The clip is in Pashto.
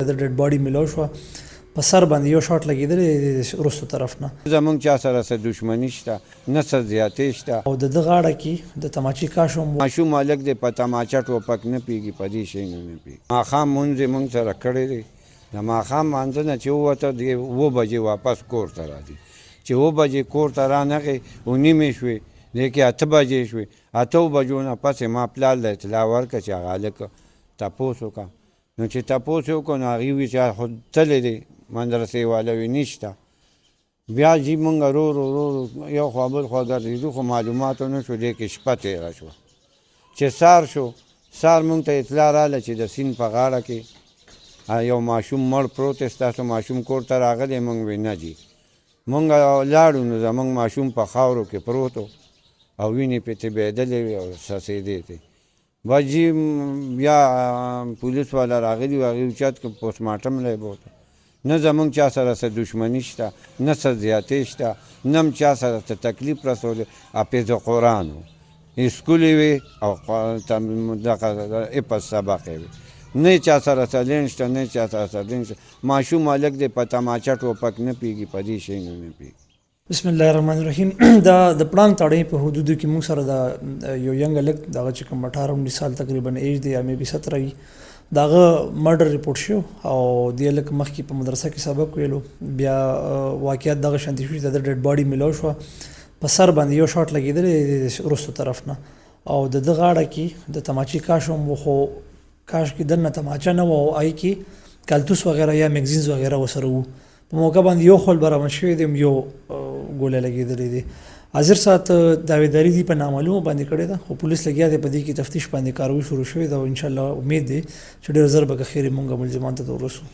د ډیډ باډي میلاو شوه په سر باندې یو شاټ لګېدلی وروستو طرف نه. زمونږ چا سره څه دښمني شته نه څه زیاتې شته. او د ده غاړه کې د تماچې کاش هم ماشوم هلک دی په تماچه ټوپک نه پوهېږي په دې شی نه پوهېږي. ماښام مونځ یې مونږ سره کړی دی. د ماښام مانځه نه چې ووته دی 7 بجې واپس کور ته راځي. چې 7 بجې کور ته رانغې 9 شوې دی کې 8 بجې شوې. 8 بجو نه پس ما پلار له اطلاع ورکړه چې هغه هلک تپوس وکړه. نو چې تپوس یې وکړو نو هغې وي چې خو تللی دی مدرسې والا وي نشته. بیا جي مونږ رو یو خوا بل خوا ګرځېدو خو معلوماتو نه شو. دی کې شپه تېره شوه. چې سار شو سار مونږ ته اطلاع راغله چې د سیند په غاړه کې یو ماشوم مړ پروت دی. ستاسو ماشوم کور ته راغلی؟ مونږ وی نه جي. مونږ لاړو نو زمونږ ماشوم په خاورو کې پروت و او وینې پې تبېدلې وې او څڅېدې تې. بس جي بیا پولیس والا راغلي و هغې اوچت کړ پوسټ مارټم له یې بوتله. نه زمونږ چا سره څه دښمني شته نه څه زیاتې شته نه هم چا سره څه تکلیف رسولی. حافظ-e-Quran و اسکول یې وې او دغه حفظ سبق یې وې. نه چا سره څه لین شته نه چا سره څه دین شته. ماشوم هلک دی په تماچه ټوپک نه پوهېږي په دې شی نه پوهېږي. بسم الله الرحمن الرحیم. دا د پړانګ تاړۍ په حدودو کې موږ سره د یو ینګ هلک دغه چې کوم 18-19 سال تقریبا ایج دی یا مې بي 17 وي د هغه مرډر ریپورټ شو او دې هلک مخکې په مدرسه کې سبق ویلو. بیا واقعیت دغه شانتې شو چې د ډیډ باډي میلاو شوه په سر باندې یو شاټ لګېدلی وروستو طرف نه او د ده غاړه کې د تماچې کاش هم و خو کاش کې دننه تماچه نه وه او هغې کې کالتوس وغیره یا میګزینز وغیره ورسره وو. په موقع باندې یو خول برابر شوی دی یو ګوله لګېدلی دی. حاضر ساعت دعویداري دي په نامعلومه باندې کړې ده خو پولیس لګیا دی په دې کې تفتیش باندې کاروي شروع شوې ده او انشاءالله امید دی چې ډېر ژر به که خیر مونږ ملزمان ته ورسو.